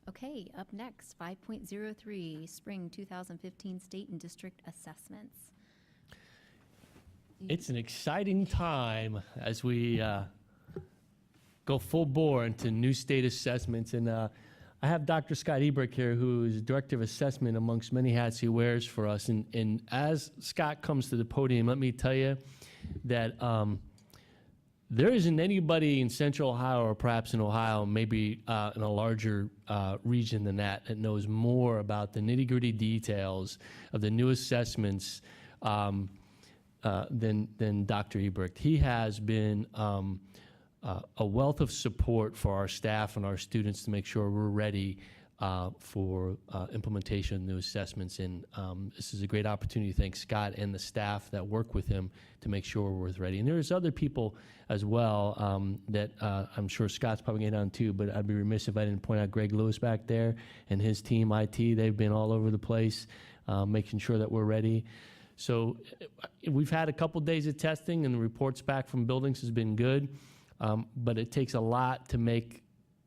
Okay, up next, 5.03, Spring 2015 State and District Assessments. It's an exciting time as we go full bore into new state assessments. And I have Dr. Scott Ebrick here, who is Director of Assessment amongst many hats he wears for us. And as Scott comes to the podium, let me tell you that there isn't anybody in Central Ohio or perhaps in Ohio, maybe in a larger region than that, that knows more about the nitty-gritty details of the new assessments than Dr. Ebrick. He has been a wealth of support for our staff and our students to make sure we're ready for implementation of new assessments. And this is a great opportunity to thank Scott and the staff that work with him to make sure we're ready. And there's other people as well that I'm sure Scott's probably getting on too, but I'd be remiss if I didn't point out Greg Lewis back there and his team, IT. They've been all over the place making sure that we're ready. So we've had a couple days of testing and the reports back from buildings has been good, but it takes a lot to make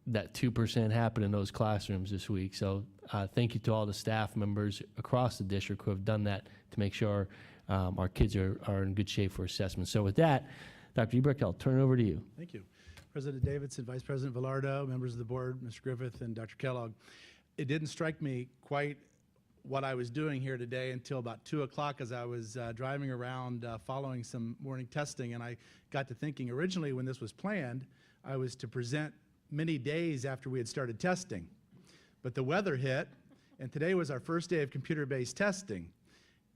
that 2% happen in those classrooms this week. So thank you to all the staff members across the district who have done that to make sure our kids are in good shape for assessment. So with that, Dr. Ebrick, I'll turn it over to you. Thank you. President Davidson, Vice President Villardo, members of the board, Mr. Griffith, and Dr. Kellogg. It didn't strike me quite what I was doing here today until about 2 o'clock as I was driving around following some morning testing, and I got to thinking originally when this was planned, I was to present many days after we had started testing. But the weather hit, and today was our first day of computer-based testing.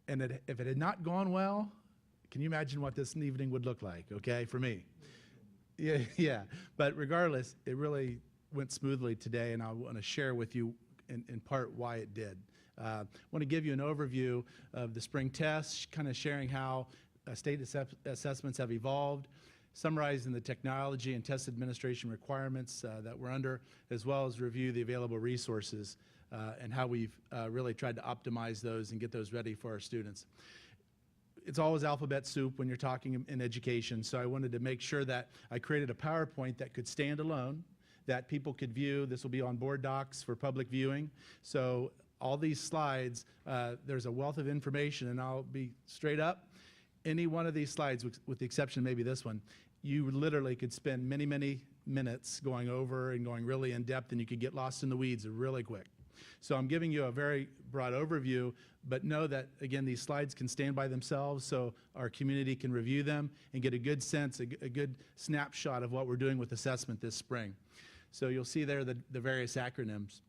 And if it had not gone well, can you imagine what this evening would look like, okay, for me? Yeah. But regardless, it really went smoothly today, and I want to share with you in part why it did. I want to give you an overview of the spring tests, kind of sharing how state assessments have evolved, summarizing the technology and test administration requirements that we're under, as well as review the available resources and how we've really tried to optimize those and get those ready for our students. It's always alphabet soup when you're talking in education, so I wanted to make sure that I created a PowerPoint that could stand alone, that people could view. This will be on board docs for public viewing. So all these slides, there's a wealth of information, and I'll be straight up. Any one of these slides, with the exception of maybe this one, you literally could spend many, many minutes going over and going really in depth, and you could get lost in the weeds really quick. So I'm giving you a very broad overview, but know that, again, these slides can stand by themselves so our community can review them and get a good sense, a good snapshot of what we're doing with assessment this spring. So you'll see there the various acronyms.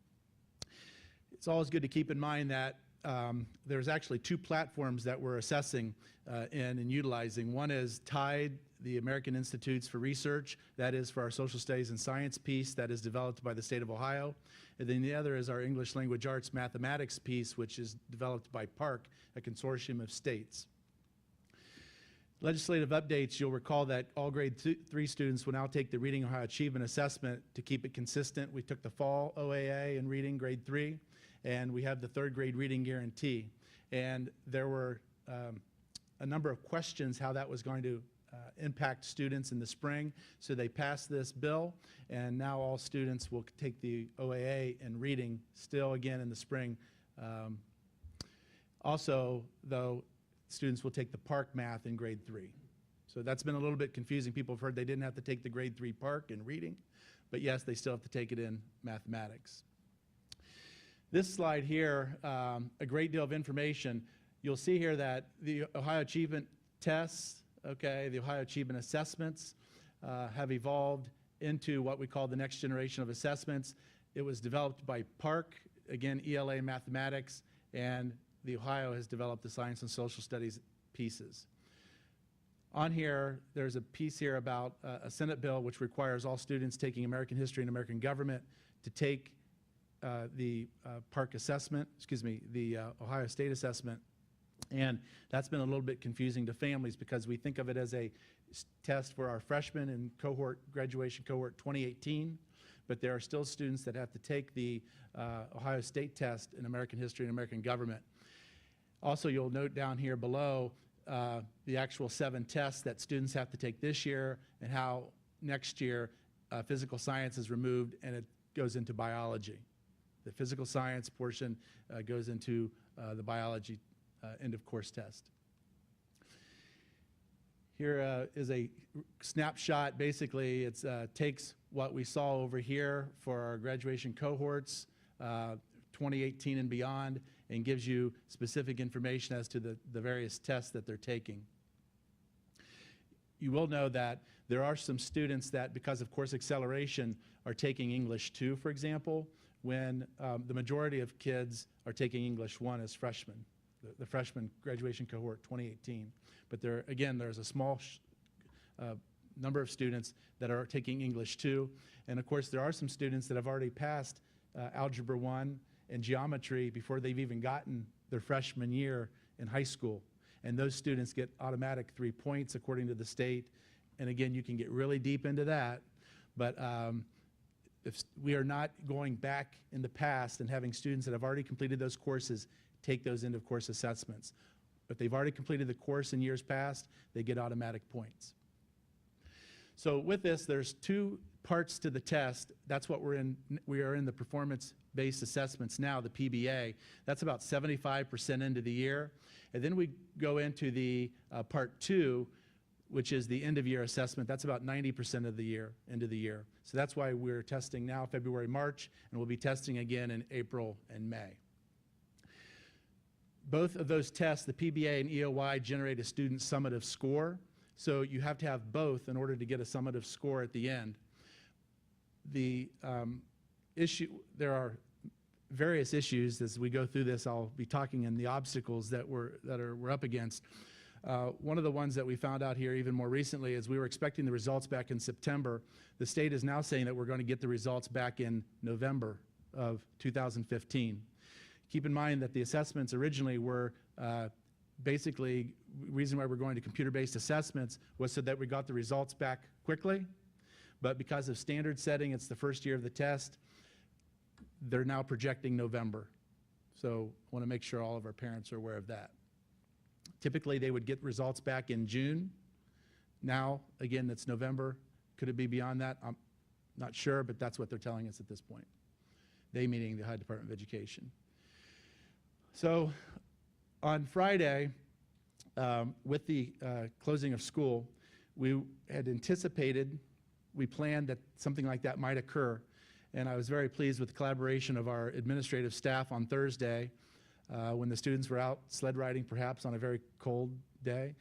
It's always good to keep in mind that there's actually two platforms that we're assessing in and utilizing. One is TIDE, the American Institutes for Research. That is for our social studies and science piece that is developed by the state of Ohio. And then the other is our English language arts mathematics piece, which is developed by PARC, a consortium of states. Legislative updates, you'll recall that all grade 3 students will now take the Reading Ohio Achievement Assessment to keep it consistent. We took the fall OAA in reading grade 3, and we have the 3rd grade reading guarantee. And there were a number of questions how that was going to impact students in the spring. So they passed this bill, and now all students will take the OAA in reading still again in the spring. Also, though, students will take the PARC math in grade 3. So that's been a little bit confusing. People have heard they didn't have to take the grade 3 PARC in reading, but yes, they still have to take it in mathematics. This slide here, a great deal of information. You'll see here that the Ohio Achievement tests, okay, the Ohio Achievement assessments have evolved into what we call the next generation of assessments. It was developed by PARC, again, ELA mathematics, and the Ohio has developed the science and social studies pieces. On here, there's a piece here about a Senate bill which requires all students taking American history and American government to take the PARC assessment, the Ohio State assessment. And that's been a little bit confusing to families because we think of it as a test for our freshmen in graduation cohort 2018, but there are still students that have to take the Ohio State test in American history and American government. Also, you'll note down here below the actual 7 tests that students have to take this year and how next year physical science is removed and it goes into biology. The physical science portion goes into the biology end-of-course test. Here is a snapshot. Basically, it takes what we saw over here for our graduation cohorts, 2018 and beyond, and gives you specific information as to the various tests that they're taking. You will know that there are some students that, because of course acceleration, are taking English 2, for example, when the majority of kids are taking English 1 as freshmen, the freshman graduation cohort 2018. But there's a small number of students that are taking English 2. And of course, there are some students that have already passed Algebra 1 and geometry before they've even gotten their freshman year in high school. And those students get automatic 3 points according to the state. And again, you can get really deep into that. But if we are not going back in the past and having students that have already completed those courses take those end-of-course assessments. If they've already completed the course in years past, they get automatic points. So with this, there's 2 parts to the test. That's what we're in. We are in the performance-based assessments now, the PBA. That's about 75% into the year. And then we go into the part 2, which is the end-of-year assessment. That's about 90% of the year, into the year. So that's why we're testing now, February, March, and we'll be testing again in April and May. Both of those tests, the PBA and EOY, generate a student summative score. So you have to have both in order to get a summative score at the end. There are various issues as we go through this. I'll be talking in the obstacles that we're up against. One of the ones that we found out here even more recently is we were expecting the results back in September. The state is now saying that we're going to get the results back in November of 2015. Keep in mind that the assessments originally were basically, the reason why we're going to computer-based assessments was so that we got the results back quickly. But because of standard setting, it's the first year of the test, they're now projecting November. So I want to make sure all of our parents are aware of that. Typically, they would get results back in June. Now, again, it's November. Could it be beyond that? I'm not sure, but that's what they're telling us at this point. They meaning the Ohio Department of Education. So on Friday, with the closing of school, we had anticipated, we planned that something like that might occur. And I was very pleased with the collaboration of our administrative staff on Thursday when the students were out sled riding, perhaps on a very cold day.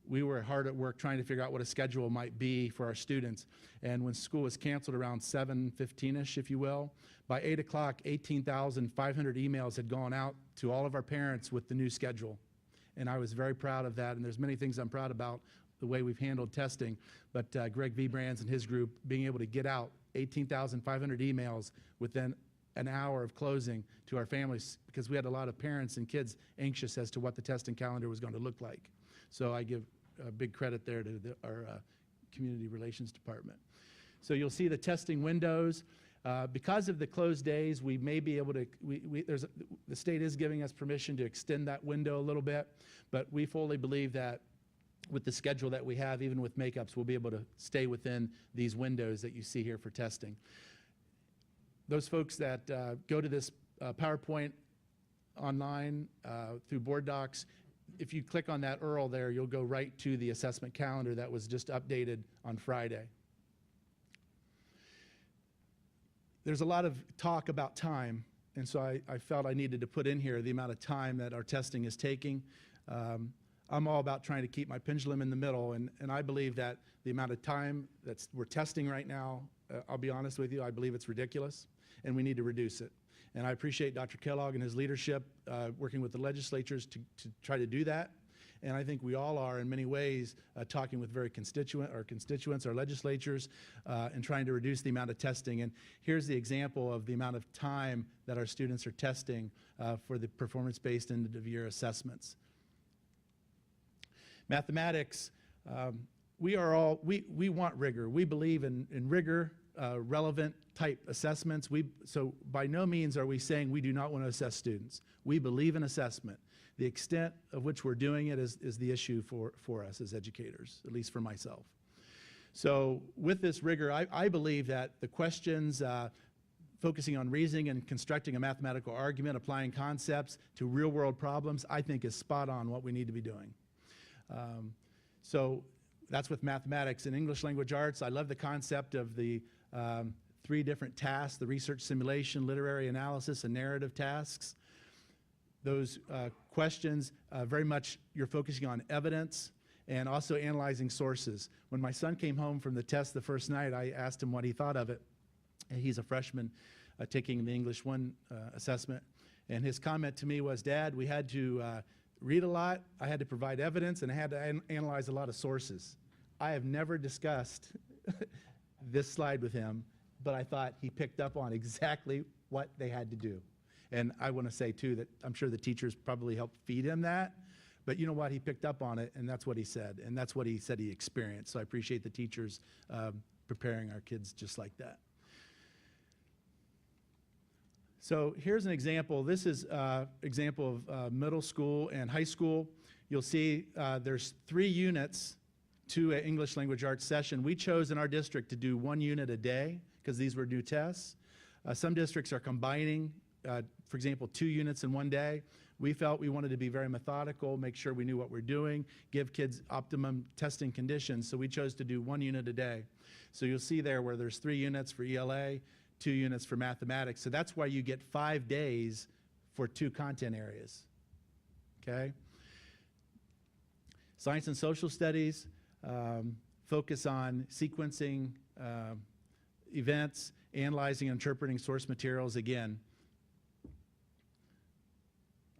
We were hard at work trying to figure out what a schedule might be for our students. And when school was canceled around 7:15-ish, if you will, by 8 o'clock, 18,500 emails had gone out to all of our parents with the new schedule. And I was very proud of that. And there's many things I'm proud about the way we've handled testing. But Greg V. Brands and his group being able to get out 18,500 emails within an hour of closing to our families, because we had a lot of parents and kids anxious as to what the testing calendar was going to look like. So I give big credit there to our community relations department. So you'll see the testing windows. Because of the closed days, we may be able to, the state is giving us permission to extend that window a little bit, but we fully believe that with the schedule that we have, even with makeups, we'll be able to stay within these windows that you see here for testing. Those folks that go to this PowerPoint online through Board Docs, if you click on that URL there, you'll go right to the assessment calendar that was just updated on Friday. There's a lot of talk about time, and so I felt I needed to put in here the amount of time that our testing is taking. I'm all about trying to keep my pendulum in the middle, and I believe that the amount of time that we're testing right now, I'll be honest with you, I believe it's ridiculous, and we need to reduce it. And I appreciate Dr. Kellogg and his leadership working with the legislatures to try to do that. And I think we all are in many ways talking with our constituents, our legislatures, and trying to reduce the amount of testing. And here's the example of the amount of time that our students are testing for the performance-based end-of-year assessments. Mathematics, we want rigor. We believe in rigor, relevant type assessments. So by no means are we saying we do not want to assess students. We believe in assessment. The extent of which we're doing it is the issue for us as educators, at least for myself. So with this rigor, I believe that the questions, focusing on reasoning and constructing a mathematical argument, applying concepts to real-world problems, I think is spot on what we need to be doing. So that's with mathematics. In English language arts, I love the concept of the 3 different tasks: the research simulation, literary analysis, and narrative tasks. Those questions, very much you're focusing on evidence and also analyzing sources. When my son came home from the test the first night, I asked him what he thought of it. And he's a freshman taking the English 1 assessment. And his comment to me was, "Dad, we had to read a lot, I had to provide evidence, and I had to analyze a lot of sources." I have never discussed this slide with him, but I thought he picked up on exactly what they had to do. And I want to say, too, that I'm sure the teachers probably helped feed him that. But you know what? He picked up on it, and that's what he said. And that's what he said he experienced. So I appreciate the teachers preparing our kids just like that. So here's an example. This is an example of middle school and high school. You'll see there's 3 units to an English language arts session. We chose in our district to do 1 unit a day because these were new tests. Some districts are combining, for example, 2 units in 1 day. We felt we wanted to be very methodical, make sure we knew what we're doing, give kids optimum testing conditions, so we chose to do 1 unit a day. So you'll see there where there's 3 units for ELA, 2 units for mathematics. So that's why you get 5 days for 2 content areas, okay? Science and social studies focus on sequencing events, analyzing and interpreting source materials. Again,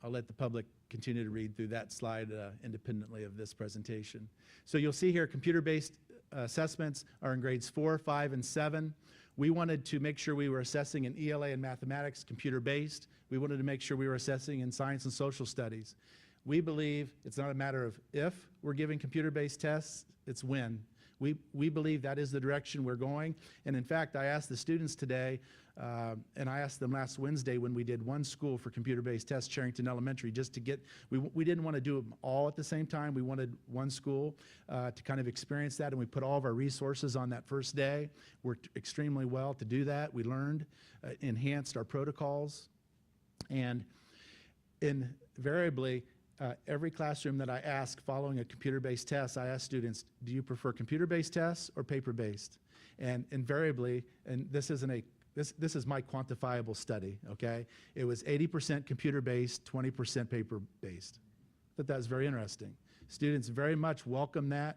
I'll let the public continue to read through that slide independently of this presentation. So you'll see here computer-based assessments are in grades 4, 5, and 7. We wanted to make sure we were assessing in ELA and mathematics, computer-based. We wanted to make sure we were assessing in science and social studies. We believe it's not a matter of if we're giving computer-based tests, it's when. We believe that is the direction we're going. And in fact, I asked the students today, and I asked them last Wednesday when we did 1 school for computer-based tests, Charrington Elementary, just to get, we didn't want to do them all at the same time. We wanted 1 school to kind of experience that, and we put all of our resources on that first day. Worked extremely well to do that. We learned, enhanced our protocols, and invariably, every classroom that I ask following a computer-based test, I ask students, do you prefer computer-based tests or paper-based? And invariably, and this is my quantifiable study, okay? It was 80% computer-based, 20% paper-based. But that was very interesting. Students very much welcomed that,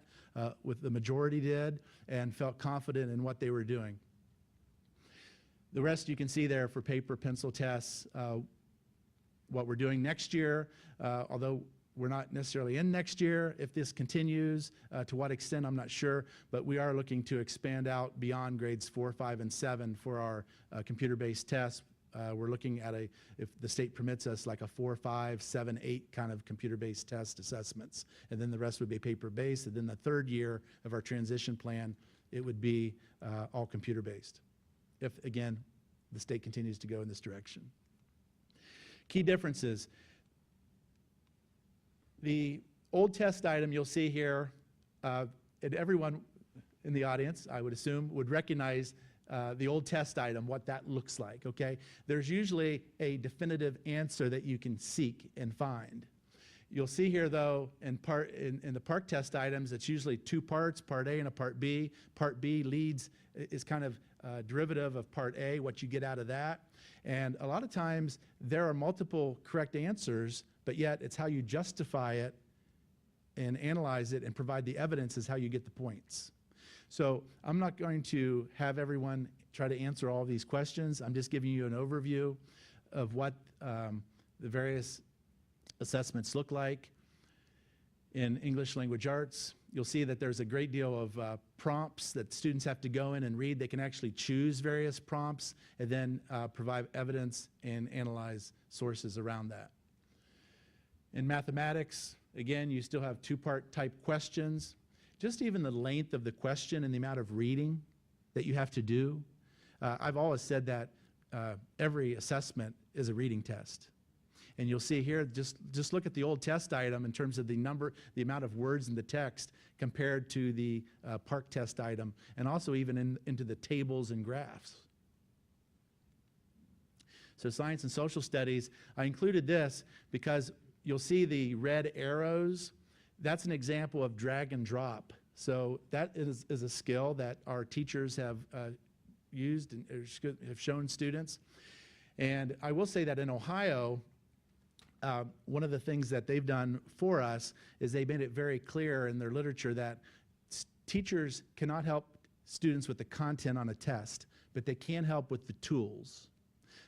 with the majority did, and felt confident in what they were doing. The rest you can see there for paper, pencil tests, what we're doing next year, although we're not necessarily in next year. If this continues, to what extent, I'm not sure, but we are looking to expand out beyond grades 4, 5, and 7 for our computer-based tests. We're looking at if the state permits us, like a 4, 5, 7, 8 kind of computer-based test assessments. And then the rest would be paper-based. And then the 3rd year of our transition plan, it would be all computer-based. If, again, the state continues to go in this direction. Key differences. The old test item you'll see here, and everyone in the audience, I would assume, would recognize the old test item, what that looks like, okay? There's usually a definitive answer that you can seek and find. You'll see here, though, in the PARCC test items, it's usually 2 parts, Part A and a Part B. Part B is kind of derivative of Part A, what you get out of that. And a lot of times, there are multiple correct answers, but yet it's how you justify it and analyze it and provide the evidence is how you get the points. So I'm not going to have everyone try to answer all these questions. I'm just giving you an overview of what the various assessments look like. In English language arts, you'll see that there's a great deal of prompts that students have to go in and read. They can actually choose various prompts and then provide evidence and analyze sources around that. In mathematics, again, you still have 2-part type questions. Just even the length of the question and the amount of reading that you have to do. I've always said that every assessment is a reading test. And you'll see here, just look at the old test item in terms of the amount of words in the text compared to the PARCC test item, and also even into the tables and graphs. So science and social studies, I included this because you'll see the red arrows. That's an example of drag and drop. So that is a skill that our teachers have used and have shown students. And I will say that in Ohio, one of the things that they've done for us is they've made it very clear in their literature that teachers cannot help students with the content on a test, but they can help with the tools.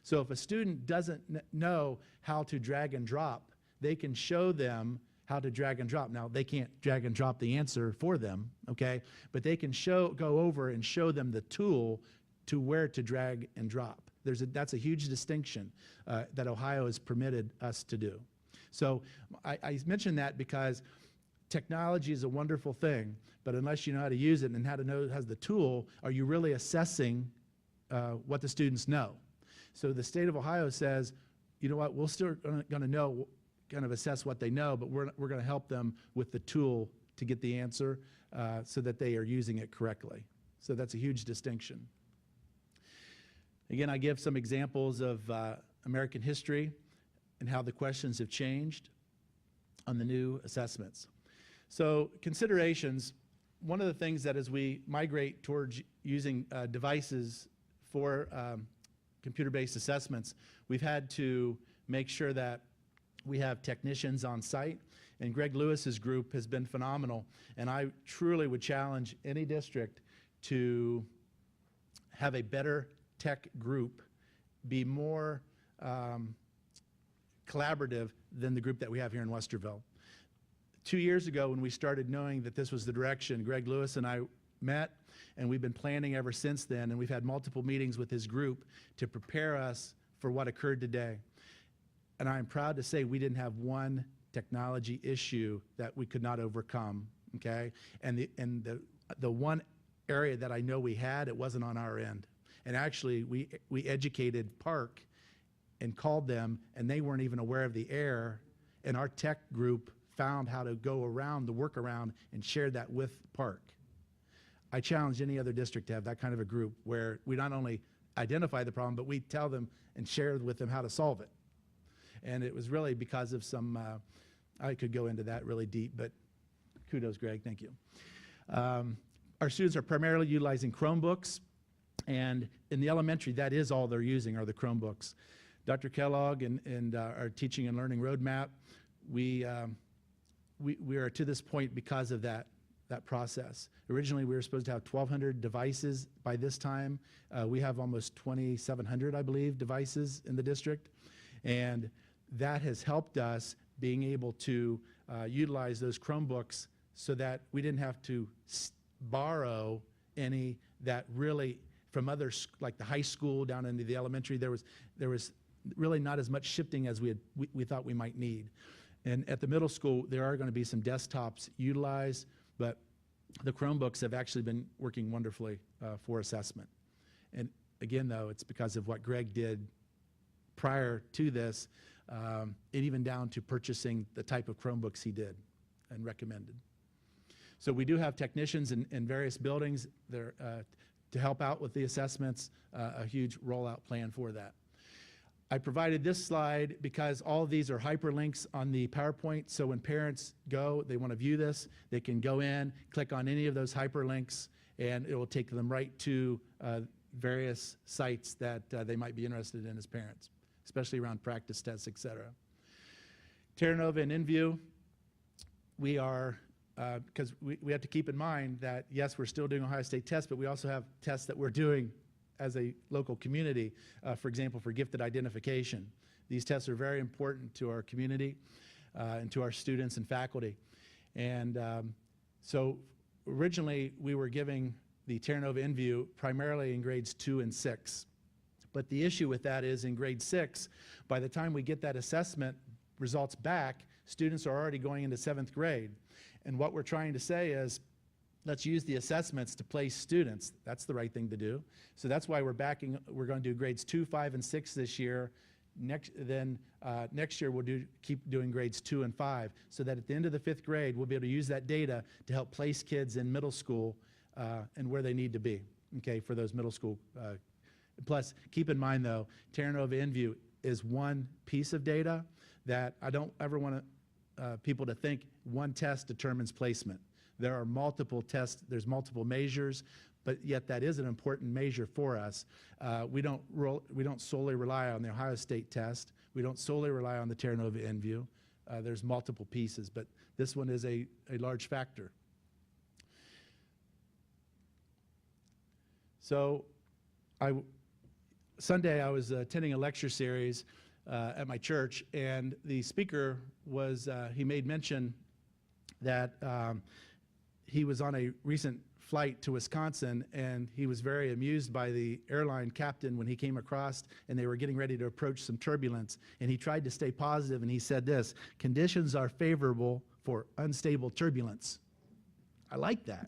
So if a student doesn't know how to drag and drop, they can show them how to drag and drop. Now, they can't drag and drop the answer for them, okay? But they can go over and show them the tool to where to drag and drop. That's a huge distinction that Ohio has permitted us to do. So I mention that because technology is a wonderful thing, but unless you know how to use it and how to know it has the tool, are you really assessing what the students know? So the state of Ohio says, you know what, we're still going to know, kind of assess what they know, but we're going to help them with the tool to get the answer so that they are using it correctly. So that's a huge distinction. Again, I give some examples of American history and how the questions have changed on the new assessments. So considerations, one of the things that as we migrate towards using devices for computer-based assessments, we've had to make sure that we have technicians on site, and Greg Lewis's group has been phenomenal, and I truly would challenge any district to have a better tech group be more collaborative than the group that we have here in Westerville. 2 years ago, when we started knowing that this was the direction, Greg Lewis and I met, and we've been planning ever since then, and we've had multiple meetings with his group to prepare us for what occurred today. And I'm proud to say we didn't have one technology issue that we could not overcome, okay? And the one area that I know we had, it wasn't on our end. And actually, we educated Park and called them, and they weren't even aware of the error, and our tech group found how to go around the workaround and shared that with Park. I challenge any other district to have that kind of a group where we not only identify the problem, but we tell them and share with them how to solve it. And it was really because of some, I could go into that really deep, but kudos, Greg, thank you. Our students are primarily utilizing Chromebooks, and in the elementary, that is all they're using are the Chromebooks. Dr. Kellogg and our teaching and learning roadmap, we are to this point because of that process. Originally, we were supposed to have 1,200 devices by this time. We have almost 2,700, I believe, devices in the district. And that has helped us being able to utilize those Chromebooks so that we didn't have to borrow any that really from others, like the high school down into the elementary. There was really not as much shifting as we thought we might need. And at the middle school, there are going to be some desktops utilized, but the Chromebooks have actually been working wonderfully for assessment. And again, though, it's because of what Greg did prior to this, and even down to purchasing the type of Chromebooks he did and recommended. So we do have technicians in various buildings there to help out with the assessments, a huge rollout plan for that. I provided this slide because all of these are hyperlinks on the PowerPoint, so when parents go, they want to view this, they can go in, click on any of those hyperlinks, and it will take them right to various sites that they might be interested in as parents, especially around practice tests, et cetera. Terra Nova and InView, we are, because we have to keep in mind that, yes, we're still doing Ohio State tests, but we also have tests that we're doing as a local community, for example, for gifted identification. These tests are very important to our community and to our students and faculty. And so originally we were giving the Terra Nova InView primarily in grades 2 and 6. But the issue with that is in grade 6, by the time we get that assessment results back, students are already going into 7th grade. And what we're trying to say is, let's use the assessments to place students. That's the right thing to do. So that's why we're going to do grades 2, 5, and 6 this year. Next year we'll keep doing grades 2 and 5, so that at the end of the 5th grade, we'll be able to use that data to help place kids in middle school and where they need to be, okay, for those middle school Plus, keep in mind, though, Terra Nova InView is one piece of data that I don't ever want people to think one test determines placement. There are multiple tests, there's multiple measures, but yet that is an important measure for us. We don't solely rely on the Ohio State test. We don't solely rely on the Terra Nova InView. There's multiple pieces, but this one is a large factor. So Sunday I was attending a lecture series at my church, and the speaker was, he made mention that he was on a recent flight to Wisconsin, and he was very amused by the airline captain when he came across and they were getting ready to approach some turbulence. And he tried to stay positive, and he said this: "Conditions are favorable for unstable turbulence." I like that.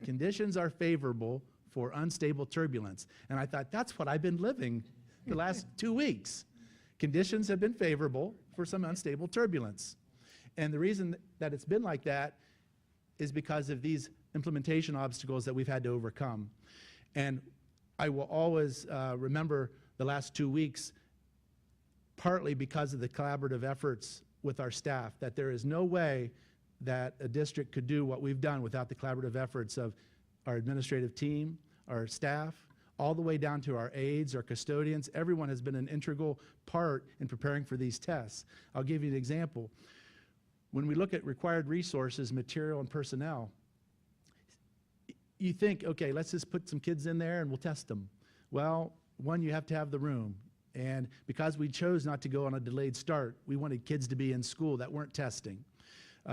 Conditions are favorable for unstable turbulence. And I thought, that's what I've been living the last 2 weeks. Conditions have been favorable for some unstable turbulence. And the reason that it's been like that is because of these implementation obstacles that we've had to overcome. And I will always remember the last 2 weeks, partly because of the collaborative efforts with our staff, that there is no way that a district could do what we've done without the collaborative efforts of our administrative team, our staff, all the way down to our aides, our custodians. Everyone has been an integral part in preparing for these tests. I'll give you an example. When we look at required resources, material, and personnel, you think, okay, let's just put some kids in there and we'll test them. Well, one, you have to have the room. And because we chose not to go on a delayed start, we wanted kids to be in school that weren't testing.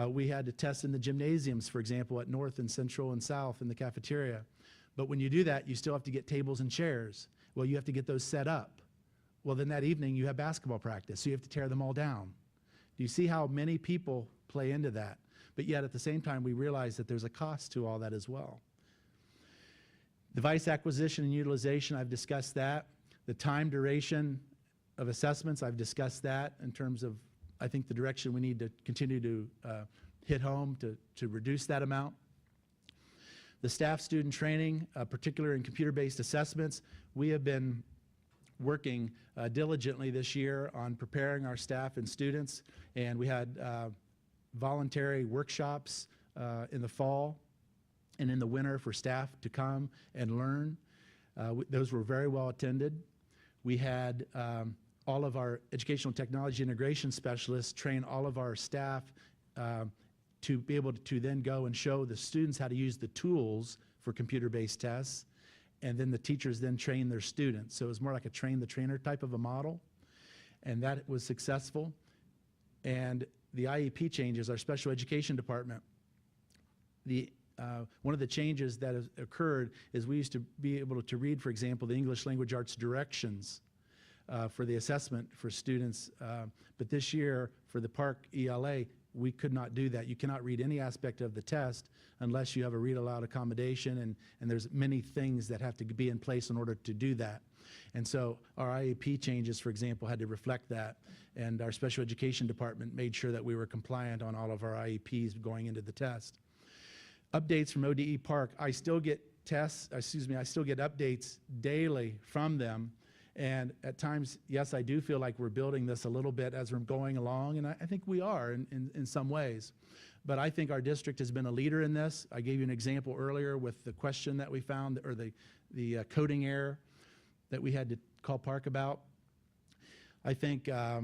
We had to test in the gymnasiums, for example, at North and Central and South in the cafeteria. But when you do that, you still have to get tables and chairs. Well, you have to get those set up. Well, then that evening you have basketball practice, so you have to tear them all down. Do you see how many people play into that? But yet at the same time, we realize that there's a cost to all that as well. Device acquisition and utilization, I've discussed that. The time duration of assessments, I've discussed that in terms of, I think, the direction we need to continue to hit home to reduce that amount. The staff student training, particularly in computer-based assessments, we have been working diligently this year on preparing our staff and students, and we had voluntary workshops in the fall and in the winter for staff to come and learn. Those were very well attended. We had all of our educational technology integration specialists train all of our staff to be able to then go and show the students how to use the tools for computer-based tests, and then the teachers then train their students. So it was more like a train-the-trainer type of a model, and that was successful. And the IEP changes, our special education department, one of the changes that has occurred is we used to be able to read, for example, the English language arts directions for the assessment for students. But this year, for the Park ELA, we could not do that. You cannot read any aspect of the test unless you have a read-aloud accommodation, and there's many things that have to be in place in order to do that. And so our IEP changes, for example, had to reflect that, and our special education department made sure that we were compliant on all of our IEPs going into the test. Updates from ODE Park, I still get updates daily from them. And at times, yes, I do feel like we're building this a little bit as we're going along, and I think we are in some ways. But I think our district has been a leader in this. I gave you an example earlier with the question that we found, or the coding error that we had to call Park about. I think the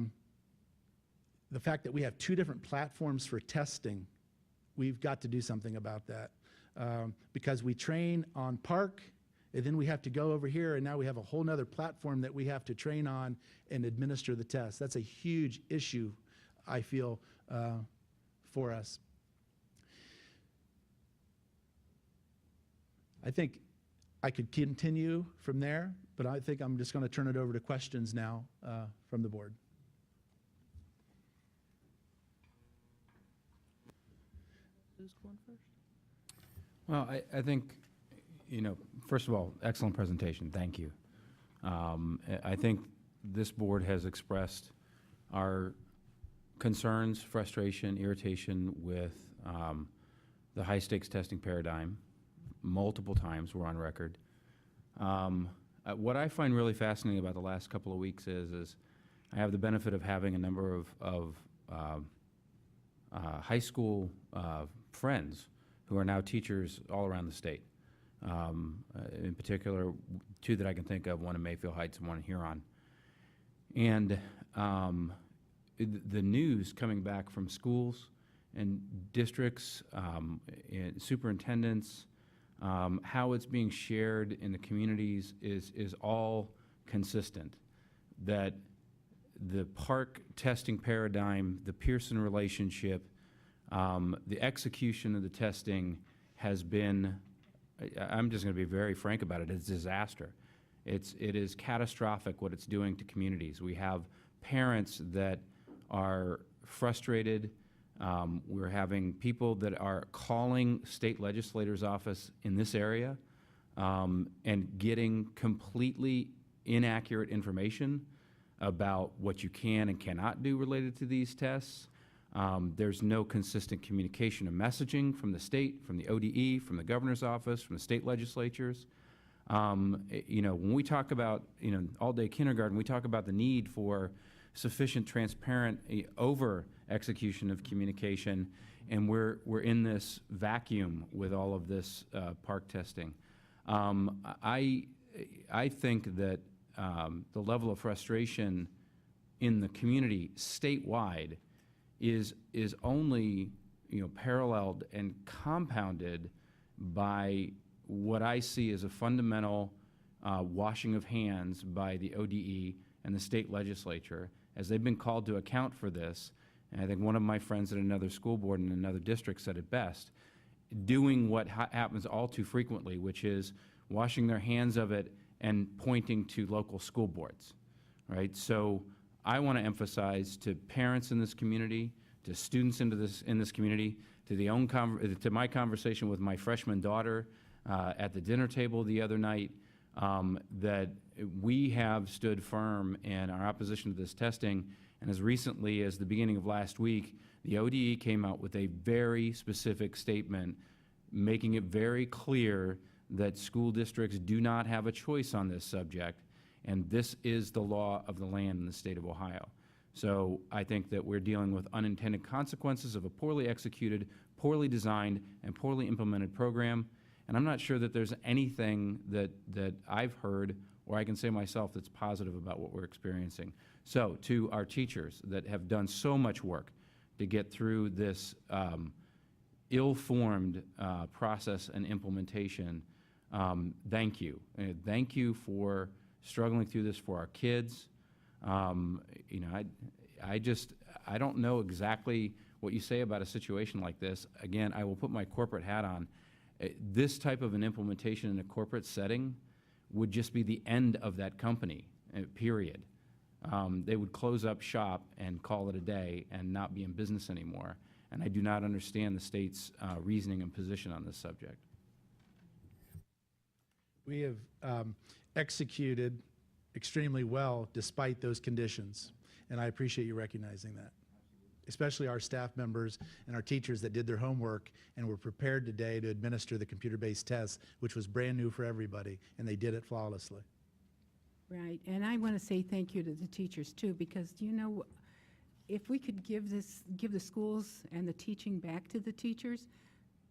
fact that we have 2 different platforms for testing, we've got to do something about that. Because we train on Park, and then we have to go over here, and now we have a whole nother platform that we have to train on and administer the test. That's a huge issue, I feel, for us. I think I could continue from there, but I think I'm just going to turn it over to questions now from the board. Who's going first? Well, I think, first of all, excellent presentation. Thank you. I think this board has expressed our concerns, frustration, irritation with the high-stakes testing paradigm multiple times. We're on record. What I find really fascinating about the last couple of weeks is I have the benefit of having a number of high school friends who are now teachers all around the state. In particular, two that I can think of, one in Mayfield Heights and one in Huron. And the news coming back from schools and districts and superintendents, how it's being shared in the communities is all consistent. That the Park testing paradigm, the Pearson relationship, the execution of the testing has been, I'm just going to be very frank about it, it's a disaster. It is catastrophic what it's doing to communities. We have parents that are frustrated. We're having people that are calling state legislators' office in this area and getting completely inaccurate information about what you can and cannot do related to these tests. There's no consistent communication and messaging from the state, from the ODE, from the governor's office, from the state legislatures. When we talk about, all-day kindergarten, we talk about the need for sufficient, transparent, over execution of communication, and we're in this vacuum with all of this park testing. I think that the level of frustration in the community statewide is only paralleled and compounded by what I see as a fundamental washing of hands by the ODE and the state legislature as they've been called to account for this. And I think one of my friends at another school board in another district said it best, doing what happens all too frequently, which is washing their hands of it and pointing to local school boards, right? So I want to emphasize to parents in this community, to students in this community, to my conversation with my freshman daughter at the dinner table the other night, that we have stood firm in our opposition to this testing. And as recently as the beginning of last week, the ODE came out with a very specific statement making it very clear that school districts do not have a choice on this subject, and this is the law of the land in the state of Ohio. So I think that we're dealing with unintended consequences of a poorly executed, poorly designed, and poorly implemented program. And I'm not sure that there's anything that I've heard or I can say myself that's positive about what we're experiencing. So to our teachers that have done so much work to get through this ill-formed process and implementation, thank you. Thank you for struggling through this for our kids. I don't know exactly what you say about a situation like this. Again, I will put my corporate hat on. This type of an implementation in a corporate setting would just be the end of that company, period. They would close up shop and call it a day and not be in business anymore. And I do not understand the state's reasoning and position on this subject. We have executed extremely well despite those conditions, and I appreciate you recognizing that. Especially our staff members and our teachers that did their homework and were prepared today to administer the computer-based tests, which was brand new for everybody, and they did it flawlessly. Right, and I want to say thank you to the teachers too, because if we could give the schools and the teaching back to the teachers,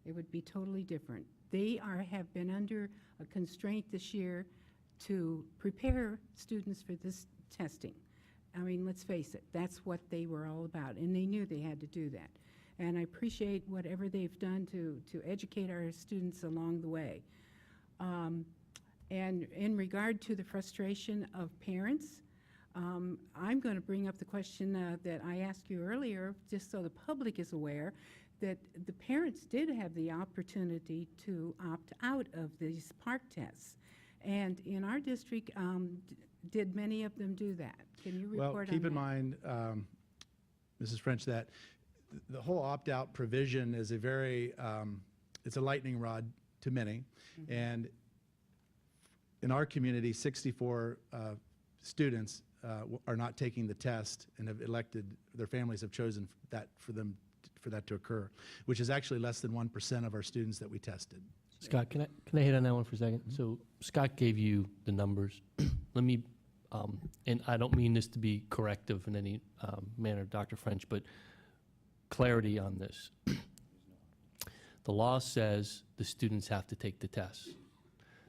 it would be totally different. They have been under a constraint this year to prepare students for this testing. I mean, let's face it, that's what they were all about, and they knew they had to do that. And I appreciate whatever they've done to educate our students along the way. And in regard to the frustration of parents, I'm going to bring up the question that I asked you earlier, just so the public is aware, that the parents did have the opportunity to opt out of these park tests. And in our district, did many of them do that? Can you report on that? Well, keep in mind, Mrs. French, that the whole opt-out provision is a very, it's a lightning rod to many. Mm-hmm. And in our community, 64 students are not taking the test and have elected, their families have chosen that for that to occur, which is actually less than 1% of our students that we tested. Scott, can I hit on that one for a second? So Scott gave you the numbers. Let me, and I don't mean this to be corrective in any manner, Dr. French, but clarity on this. The law says the students have to take the tests.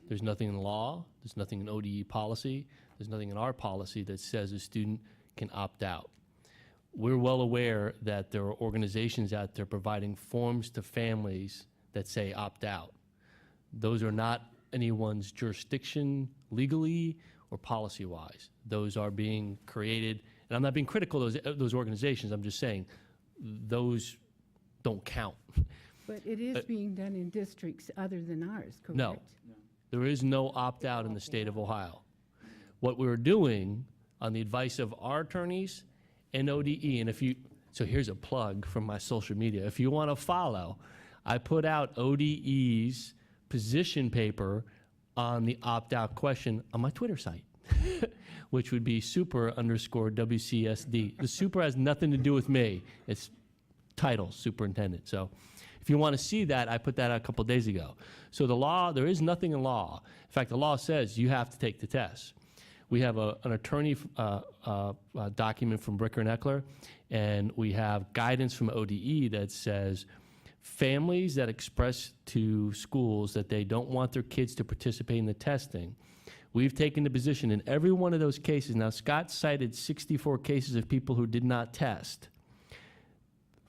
There's nothing in law, there's nothing in ODE policy, there's nothing in our policy that says a student can opt out. We're well aware that there are organizations out there providing forms to families that say opt out. Those are not anyone's jurisdiction legally or policy-wise. Those are being created, and I'm not being critical of those organizations, I'm just saying those don't count. But it is being done in districts other than ours, correct? No. There is no opt-out in the state of Ohio. What we're doing, on the advice of our attorneys and ODE, and so here's a plug from my social media. If you want to follow, I put out ODE's position paper on the opt-out question on my Twitter site, which would be super_WCSD. The super has nothing to do with me. It's title, superintendent. So if you want to see that, I put that out a couple days ago. So the law, there is nothing in law. In fact, the law says you have to take the test. We have an attorney document from Bricker and Eckler, and we have guidance from ODE that says families that express to schools that they don't want their kids to participate in the testing, we've taken the position in every one of those cases. Now, Scott cited 64 cases of people who did not test.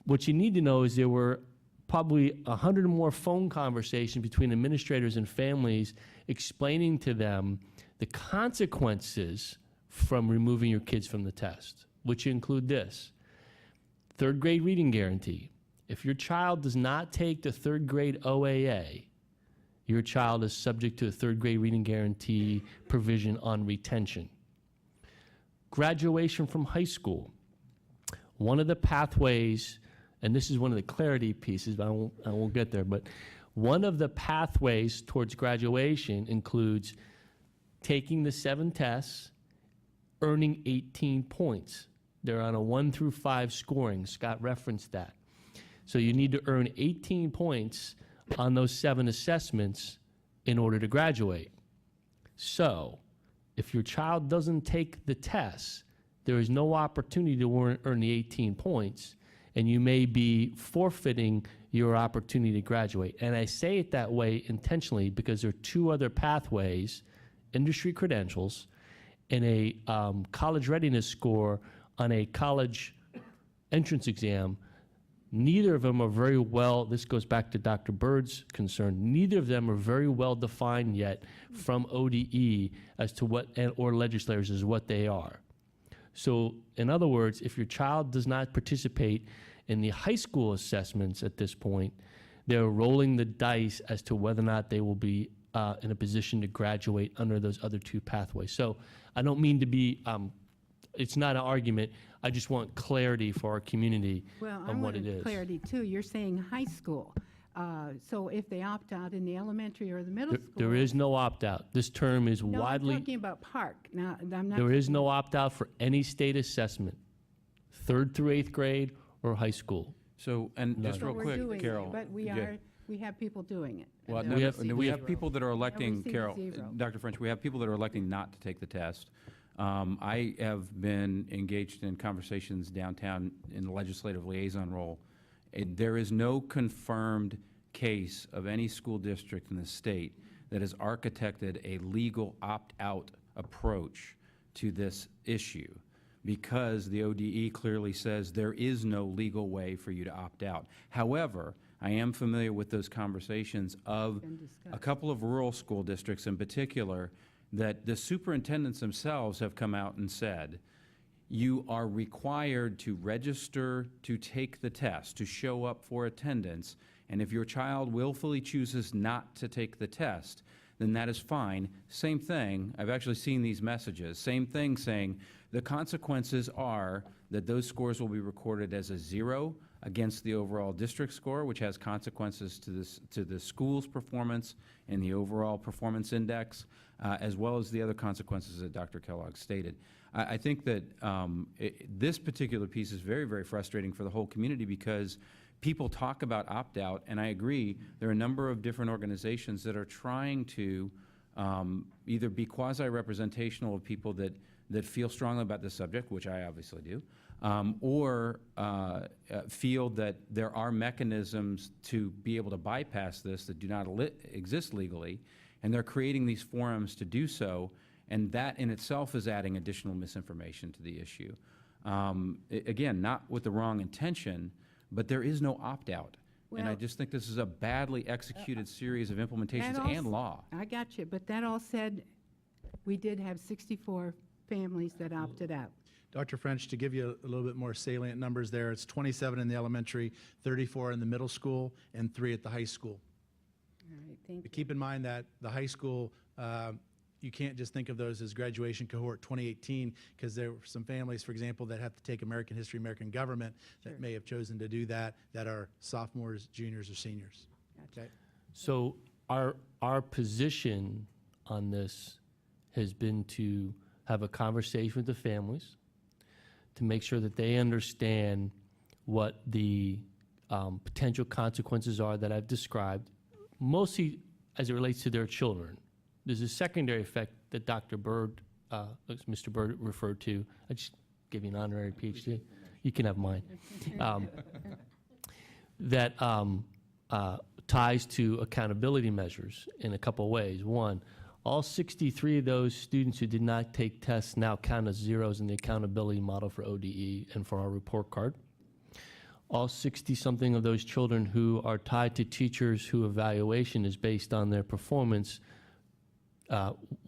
What you need to know is there were probably 100 or more phone conversations between administrators and families explaining to them the consequences from removing your kids from the test, which include this: third grade reading guarantee. If your child does not take the third grade OAA, your child is subject to a third grade reading guarantee provision on retention. Graduation from high school. One of the pathways, and this is one of the clarity pieces, but I won't get there, but one of the pathways towards graduation includes taking the 7 tests, earning 18 points. They're on a 1 through 5 scoring. Scott referenced that. So you need to earn 18 points on those 7 assessments in order to graduate. So if your child doesn't take the tests, there is no opportunity to earn the 18 points, and you may be forfeiting your opportunity to graduate. And I say it that way intentionally because there are 2 other pathways: industry credentials and a college readiness score on a college entrance exam. Neither of them are very well, this goes back to Dr. Bird's concern, neither of them are very well defined yet from ODE as to what, or legislators, as what they are. So in other words, if your child does not participate in the high school assessments at this point, they're rolling the dice as to whether or not they will be in a position to graduate under those other 2 pathways. So I don't mean to be, it's not an argument. I just want clarity for our community Well, I on what it wanted is. clarity too. You're saying high school. So if they opt out in the elementary or the middle There, school. there is no opt-out. This term is No, I'm widely, talking about Park. Now, I'm not. there is talking no opt-out for any state assessment, 3rd through 8th grade or high school. So, and just So real we're quick, doing it, Carol. But we yeah. have people doing it. Well, And no, they're have- receiving we have zero. people that are electing, receiving Carol, 0. Dr. French, we have people that are electing not to take the test. I have been engaged in conversations downtown in the legislative liaison role. There is no confirmed case of any school district in the state that has architected a legal opt-out approach to this issue, because the ODE clearly says there is no legal way for you to opt out. However, I am familiar with those conversations of Been a discussed. couple of rural school districts in particular, that the superintendents themselves have come out and said, you are required to register to take the test, to show up for attendance, and if your child willfully chooses not to take the test, then that is fine. Same thing, I've actually seen these messages, same thing saying, the consequences are that those scores will be recorded as a 0 against the overall district score, which has consequences to the school's performance and the overall performance index, as well as the other consequences that Dr. Kellogg stated. I think that this particular piece is very, very frustrating for the whole community, because people talk about opt-out, and I agree, there are a number of different organizations that are trying to either be quasi-representational of people that feel strongly about this subject, which I obviously do, or feel that there are mechanisms to be able to bypass this that do not exist legally, and they're creating these forums to do so, and that in itself is adding additional misinformation to the issue. Again, not with the wrong intention, but there is no opt-out. And I Well- just think this is a badly executed series of implementations That and als- law. I got you, but that all said, we did have 64 families that opted out. Dr. French, to give you a little bit more salient numbers there, it's 27 in the elementary, 34 in the middle school, and 3 at the high school. All right, thank But you. keep in mind that the high school, you can't just think of those as graduation cohort 2018, because there were some families, for example, that have to take American history, American government, that may have chosen to do that are sophomores, juniors, or seniors. Gotcha. Okay? So our position on this has been to have a conversation with the families, to make sure that they understand what the potential consequences are that I've described, mostly as it relates to their children. There's a secondary effect that Dr. Bird, Mr. Bird referred to. I just gave you an honorary PhD. You can have mine. That ties to accountability measures in a couple ways. One, all 63 of those students who did not take tests now count as zeros in the accountability model for ODE and for our report card. All 60-something of those children who are tied to teachers whose evaluation is based on their performance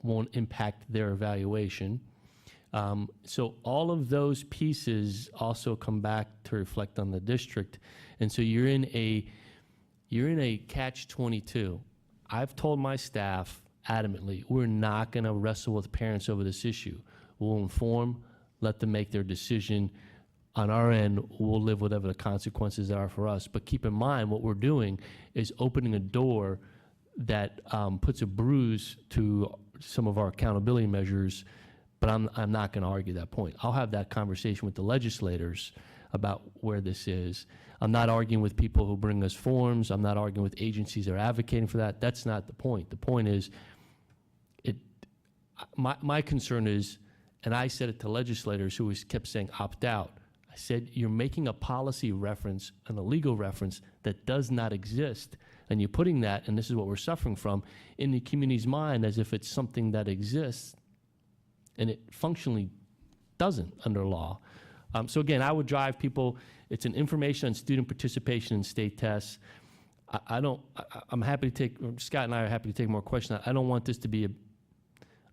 won't impact their evaluation. So all of those pieces also come back to reflect on the district. And so you're in a catch-22. I've told my staff adamantly, we're not going to wrestle with parents over this issue. We'll inform, let them make their decision. On our end, we'll live whatever the consequences are for us. But keep in mind, what we're doing is opening a door that puts a bruise to some of our accountability measures, but I'm not going to argue that point. I'll have that conversation with the legislators about where this is. I'm not arguing with people who bring us forms. I'm not arguing with agencies that are advocating for that. That's not the point. The point is, my concern is, and I said it to legislators who kept saying opt out, I said, you're making a policy reference and a legal reference that does not exist, and you're putting that, and this is what we're suffering from, in the community's mind as if it's something that exists, and it functionally doesn't under law. So again, I would drive people, it's an information on student participation in state tests. I'm happy to take, Scott and I are happy to take more questions. I don't want this to be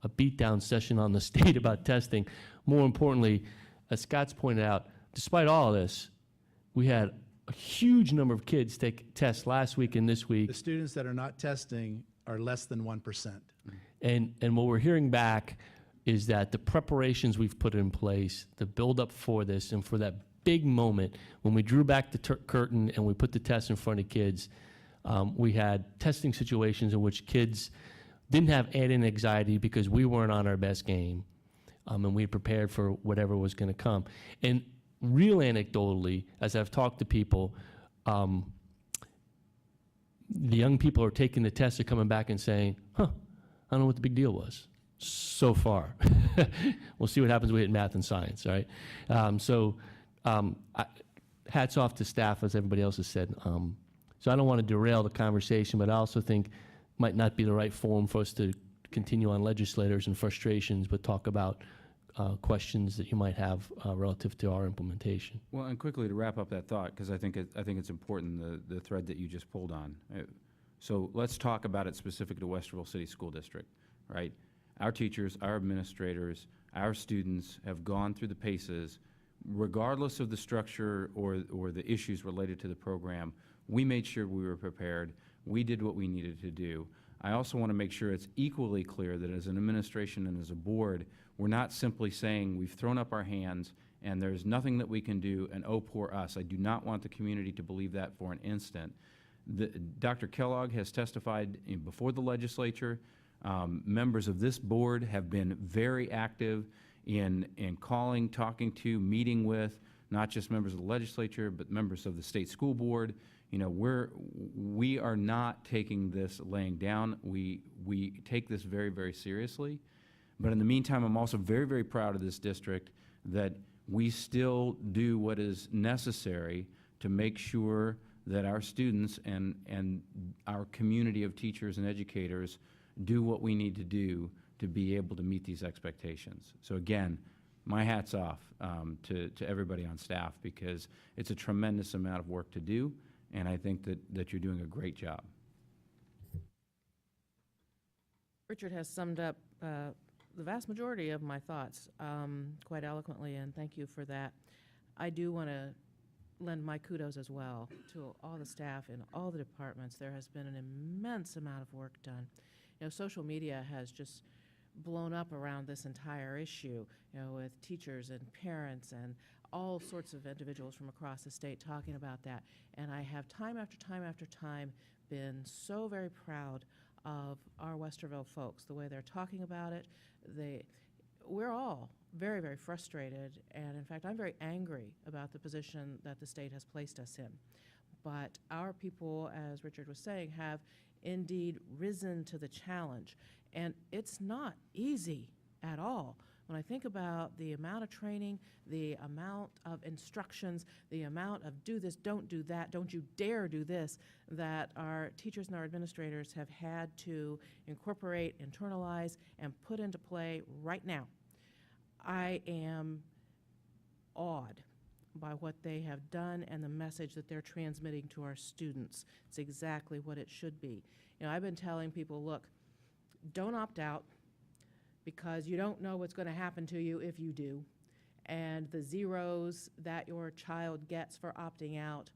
a beat-down session on the state about testing. More importantly, as Scott's pointed out, despite all of this, we had a huge number of kids take tests last week and this week. The students that are not testing are less than 1%. And what we're hearing back is that the preparations we've put in place, the build-up for this, and for that big moment, when we drew back the curtain and we put the test in front of kids, we had testing situations in which kids didn't have added anxiety because we weren't on our best game, and we prepared for whatever was going to come. And real anecdotally, as I've talked to people, the young people who are taking the test are coming back and saying, I don't know what the big deal was so far. We'll see what happens when we hit math and science, right? Hats off to staff, as everybody else has said. So I don't want to derail the conversation, but I also think it might not be the right forum for us to continue on legislators and frustrations, but talk about questions that you might have relative to our implementation. Well, and quickly to wrap up that thought, because I think it's important, the thread that you just pulled on. So let's talk about it specific to Westerville City School District, right? Our teachers, our administrators, our students have gone through the paces, regardless of the structure or the issues related to the program. We made sure we were prepared. We did what we needed to do. I also want to make sure it's equally clear that as an administration and as a board, we're not simply saying we've thrown up our hands and there's nothing that we can do and oh, poor us. I do not want the community to believe that for an instant. Dr. Kellogg has testified before the legislature. Members of this board have been very active in calling, talking to, meeting with not just members of the legislature, but members of the state school board. You know, we are not taking this laying down. We take this very, very seriously. But in the meantime, I'm also very, very proud of this district that we still do what is necessary to make sure that our students and our community of teachers and educators do what we need to do to be able to meet these expectations. So again, my hat's off to everybody on staff, because it's a tremendous amount of work to do, and I think that you're doing a great job. Richard has summed up the vast majority of my thoughts quite eloquently, and thank you for that. I do want to lend my kudos as well to all the staff in all the departments. There has been an immense amount of work done. You know, social media has just blown up around this entire issue, you know, with teachers and parents and all sorts of individuals from across the state talking about that. And I have time after time after time been so very proud of our Westerville folks, the way they're talking about it. We're all very, very frustrated, and in fact, I'm very angry about the position that the state has placed us in. But our people, as Richard was saying, have indeed risen to the challenge, and it's not easy at all. When I think about the amount of training, the amount of instructions, the amount of do this, don't do that, don't you dare do this, that our teachers and our administrators have had to incorporate, internalize, and put into play right now, I am awed by what they have done and the message that they're transmitting to our students. It's exactly what it should be. You know, I've been telling people, look, don't opt out, because you don't know what's going to happen to you if you do. And the zeros that your child gets for opting out,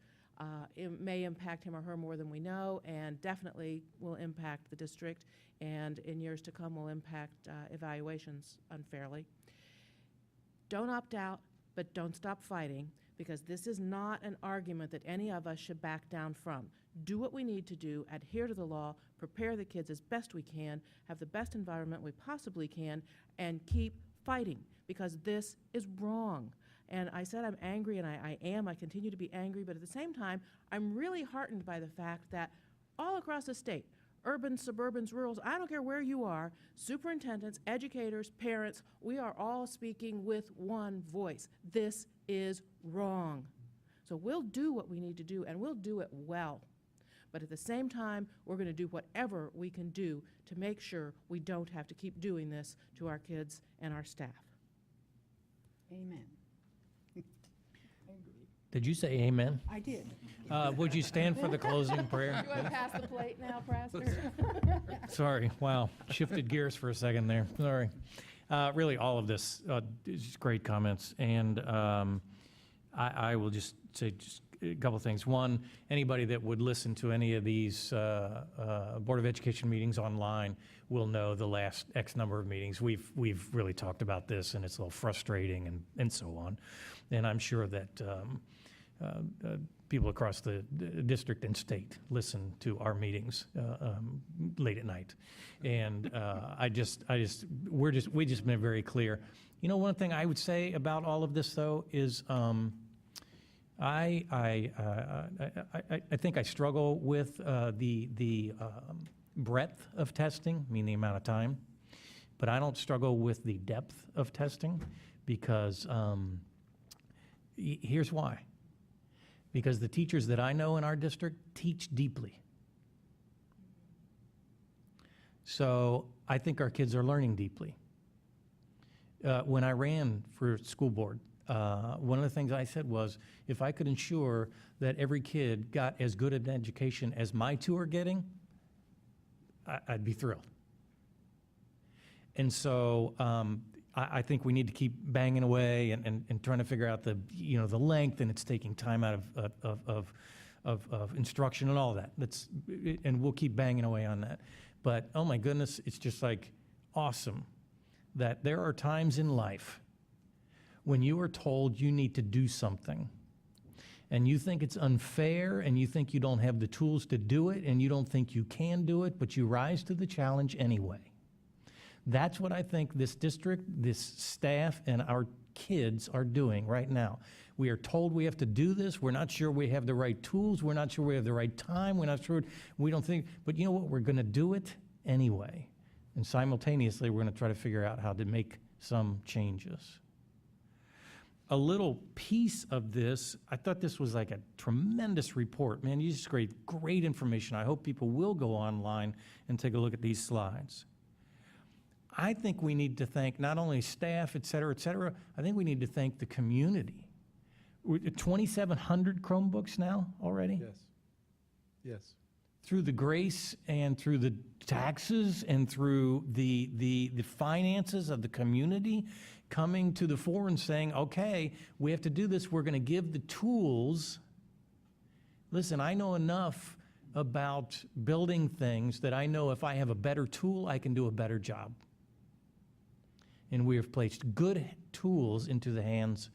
it may impact him or her more than we know, and definitely will impact the district, and in years to come will impact evaluations unfairly. Don't opt out, but don't stop fighting, because this is not an argument that any of us should back down from. Do what we need to do, adhere to the law, prepare the kids as best we can, have the best environment we possibly can, and keep fighting, because this is wrong. And I said I'm angry, and I continue to be angry, but at the same time, I'm really heartened by the fact that all across the state, urban, suburbans, rurals, I don't care where you are, superintendents, educators, parents, we are all speaking with one voice. This is wrong. So we'll do what we need to do, and we'll do it well. But at the same time, we're going to do whatever we can do to make sure we don't have to keep doing this to our kids and our staff. Amen. Did you say amen? I did. Would you stand for the closing prayer? You want to pass the plate now, Praster? Sorry, wow, shifted gears for a second there, sorry. Really, all of this is just great comments, and I will just say just a couple things. One, anybody that would listen to any of these Board of Education meetings online will know the last X number of meetings. We've really talked about this, and it's a little frustrating and so on. And I'm sure that people across the district and state listen to our meetings late at night. And we just been very clear. You know, one thing I would say about all of this, though, is I think I struggle with the breadth of testing, I mean the amount of time, but I don't struggle with the depth of testing, because here's why. Because the teachers that I know in our district teach deeply. So I think our kids are learning deeply. When I ran for school board, one of the things I said was, if I could ensure that every kid got as good an education as my two are getting, I'd be thrilled. And so I think we need to keep banging away and trying to figure out the length, and it's taking time out of instruction and all that. And we'll keep banging away on that. But oh my goodness, it's just like awesome that there are times in life when you are told you need to do something, and you think it's unfair, and you think you don't have the tools to do it, and you don't think you can do it, but you rise to the challenge anyway. That's what I think this district, this staff, and our kids are doing right now. We are told we have to do this. We're not sure we have the right tools. We're not sure we have the right time. We're not sure, we don't think, but you know what? We're going to do it anyway. And simultaneously, we're going to try to figure out how to make some changes. A little piece of this, I thought this was like a tremendous report. Man, you just great information. I hope people will go online and take a look at these slides. I think we need to thank not only staff, et cetera, I think we need to thank the community. We're at 2,700 Chromebooks now already? Yes. Yes. Through the grace and through the taxes and through the finances of the community coming to the fore and saying, okay, we have to do this. We're going to give the tools. Listen, I know enough about building things that I know if I have a better tool, I can do a better job. And we have placed good tools into the hands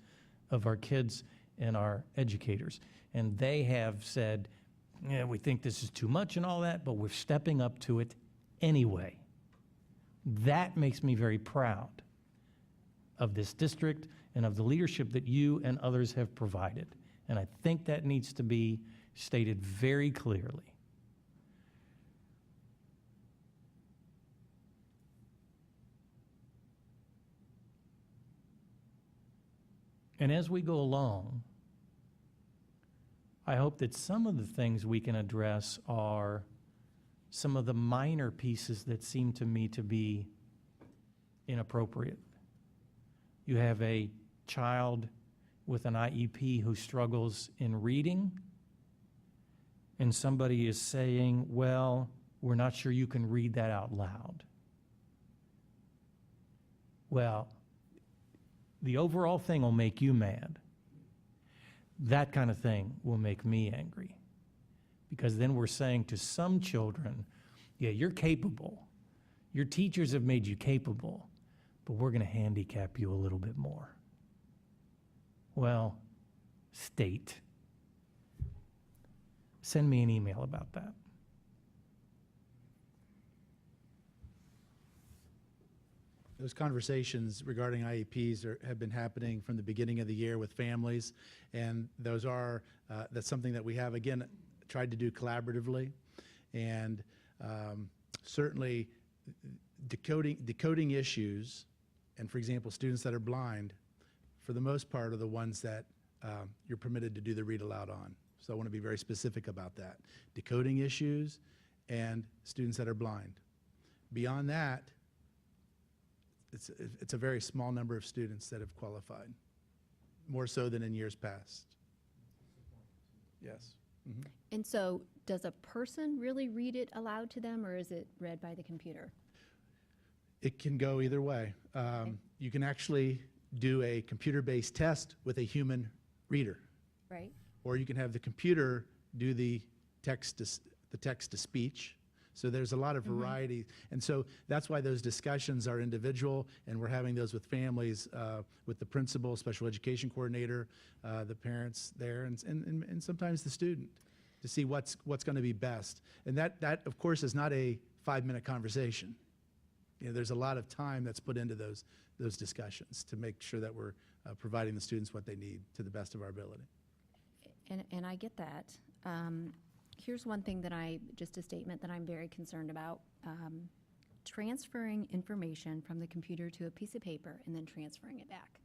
of our kids and our educators. And they have said, yeah, we think this is too much and all that, but we're stepping up to it anyway. That makes me very proud of this district and of the leadership that you and others have provided. And I think that needs to be stated very clearly. And as we go along, I hope that some of the things we can address are some of the minor pieces that seem to me to be inappropriate. You have a child with an IEP who struggles in reading, and somebody is saying, well, we're not sure you can read that out loud. Well, the overall thing will make you mad. That kind of thing will make me angry. Because then we're saying to some children, yeah, you're capable. Your teachers have made you capable, but we're going to handicap you a little bit more. Well, state, send me an email about that. Those conversations regarding IEPs have been happening from the beginning of the year with families, and those are that's something that we have, again, tried to do collaboratively, and certainly decoding issues, and for example, students that are blind, for the most part, are the ones that you're permitted to do the read aloud on. So I want to be very specific about that. Decoding issues and students that are blind. Beyond that, it's a very small number of students that have qualified, more so than in years past. Yes. Mm-hmm. And so does a person really read it aloud to them, or is it read by the computer? It can go either way. You can actually do a computer-based test with a human reader, Right? or you can have the computer do the text-to-speech. So there's a lot of variety. And so that's why those discussions are individual, and we're having those with families, with the principal, special education coordinator, the parents there, and sometimes the student, to see what's going to be best. And that, of course, is not a 5-minute conversation. You know, there's a lot of time that's put into those discussions to make sure that we're providing the students what they need to the best of our ability. And I get that. Here's one thing just a statement that I'm very concerned about. Transferring information from the computer to a piece of paper and then transferring it back.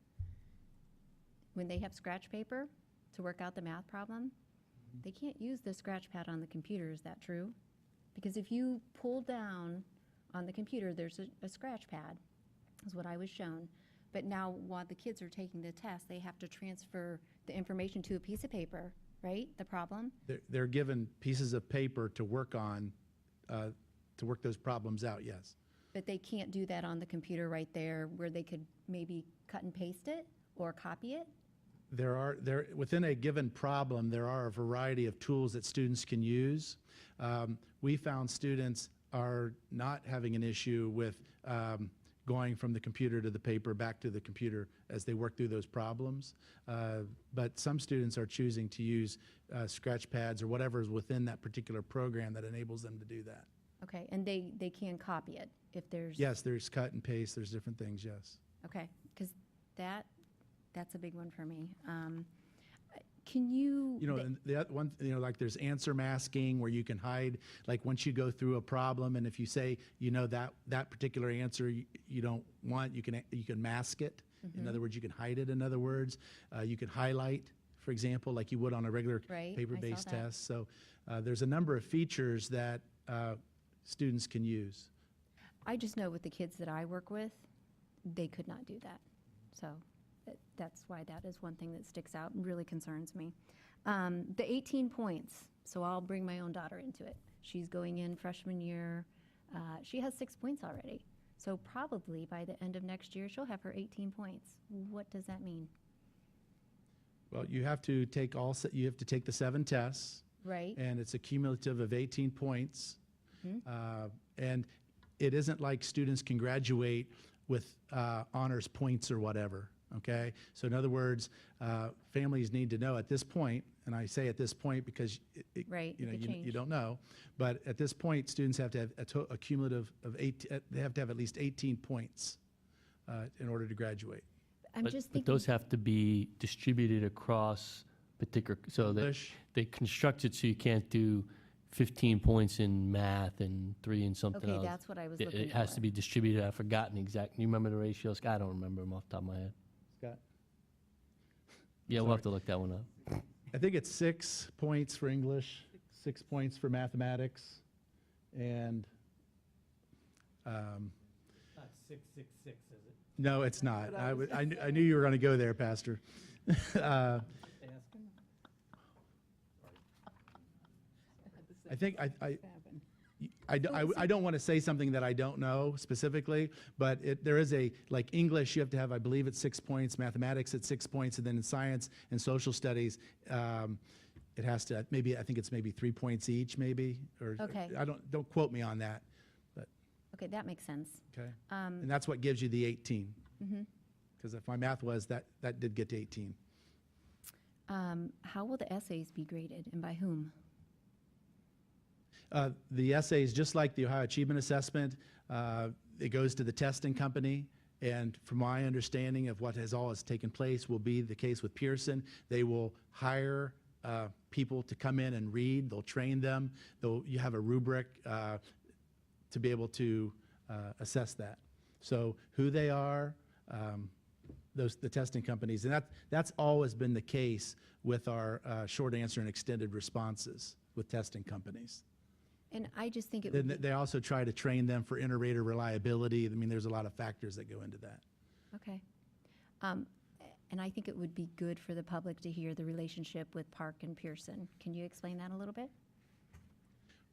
When they have scratch paper to work out the math problem, they can't use the scratch pad on the computer. Is that true? Because if you pull down on the computer, there's a scratch pad, is what I was shown. But now while the kids are taking the test, they have to transfer the information to a piece of paper, right? The problem? They're given pieces of paper to work on, to work those problems out, yes. But they can't do that on the computer right there where they could maybe cut and paste it or copy it? Within a given problem, there are a variety of tools that students can use. We found students are not having an issue with going from the computer to the paper, back to the computer as they work through those problems. But some students are choosing to use scratch pads or whatever is within that particular program that enables them to do that. Okay, and they can copy it if there's... Yes, there's cut and paste, there's different things, yes. Okay, because that's a big one for me. Can you? You know, and the other one, you know, like there's answer masking where you can hide, like once you go through a problem, and if you say, you know, that particular answer you don't want, you can mask it. In other words, you can hide it. In other words, you can highlight, for example, like you would on a regular Right, I saw paper-based that. test. So there's a number of features that students can use. I just know with the kids that I work with, they could not do that. So that's why that is one thing that sticks out and really concerns me. The 18 points, so I'll bring my own daughter into it. She's going in freshman year. She has 6 points already. So probably by the end of next year, she'll have her 18 points. What does that mean? Well, you have to take the 7 tests. Right? And it's a cumulative of 18 points. And it isn't like students can graduate with honors points or whatever, okay? So in other words, families need to know at this point, and I say at this point because Right, you know, it could you change. don't know, but at this point, students have to have a cumulative of 8, they have to have at least 18 points in order to graduate. I'm just But thinking, those have to be distributed across particular, so that English. they construct it so you can't do 15 points in math and 3 in something okay, else. that's what I was It looking it has for. to be distributed. I've forgotten exact. You remember the ratios? I don't remember them off the top of my head. Scott? Yeah, we'll have to look that one up. I think it's 6 points for English, 6 points for mathematics, and Not 666, is it? no, it's not. I knew you were going to go there, Pastor. I think I don't want to say something that I don't know specifically, but there is like English, you have to have, I believe it's 6 points, mathematics at 6 points, and then in science and social studies, it has to, I think it's maybe 3 points each, maybe, or Okay. don't quote me on that, but, Okay, that makes sense. okay? And that's what gives you the 18. Because if my math was, that did get to 18. How will the essays be graded and by whom? The essays, just like the Ohio Achievement Assessment, it goes to the testing company. And from my understanding of what has taken place will be the case with Pearson. They will hire people to come in and read. They'll train them. You have a rubric to be able to assess that. So who they are, the testing companies, and that's always been the case with our short answer and extended responses with testing companies. And I just think it would Then be, they also try to train them for inter-rater reliability. I mean, there's a lot of factors that go into that. okay. And I think it would be good for the public to hear the relationship with Park and Pearson. Can you explain that a little bit?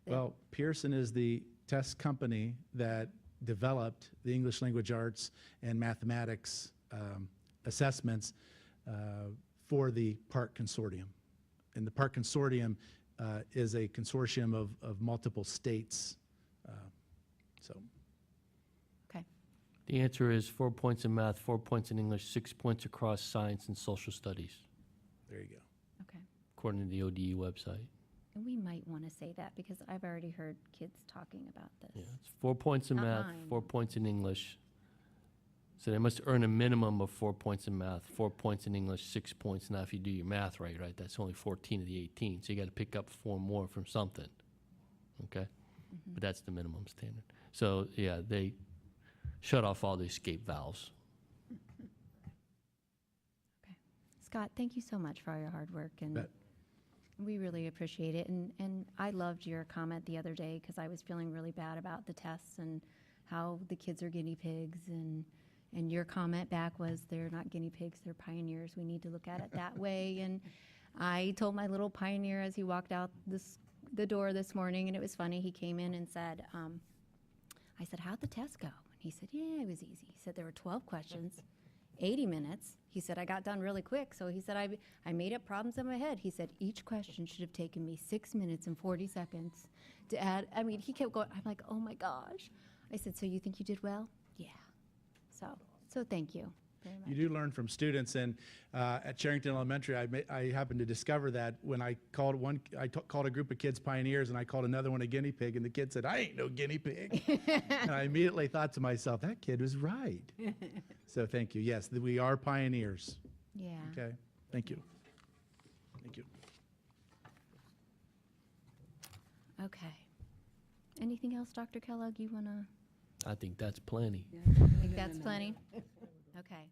Well, Pearson is the test company that developed the English language arts and mathematics assessments for the Park Consortium. And the Park Consortium is a consortium of multiple states. So Okay, The answer is 4 points in math, 4 points in English, 6 points across science and social studies, there you go. okay. according to the ODE website. And we might want to say that because I've already heard kids talking about this. Yeah, it's 4 points in Not math, mine. 4 points in English. So they must earn a minimum of 4 points in math, 4 points in English, 6 points. Now, if you do your math right, that's only 14 of the 18. So you got to pick up 4 more from something. Okay? But that's the minimum standard. So, yeah, they shut off all the escape valves. Okay. Scott, thank you so much for all your hard work, and Bet. we really appreciate it. And I loved your comment the other day because I was feeling really bad about the tests and how the kids are guinea pigs, and your comment back was they're not guinea pigs, they're pioneers. We need to look at it that way. And I told my little pioneer as he walked out the door this morning, and it was funny, he came in and said, I said, how'd the test go? And he said, yeah, it was easy. He said there were 12 questions, 80 minutes. He said, I got done really quick. So he said, I made up problems in my head. He said, each question should have taken me 6 minutes and 40 seconds to add. I mean, he kept going. I'm like, oh my gosh. I said, so you think you did well? Yeah. So thank you very much. You do learn from students, and at Charrington Elementary, I happened to discover that when I called called a group of kids pioneers, and I called another one a guinea pig, and the kid said, I ain't no guinea pig. And I immediately thought to myself, that kid was right. So thank you. Yes, we are pioneers. Yeah. Okay, thank you. Okay. Anything else, Dr. Kellogg, you want to, I think that's plenty. think that's plenty? Okay.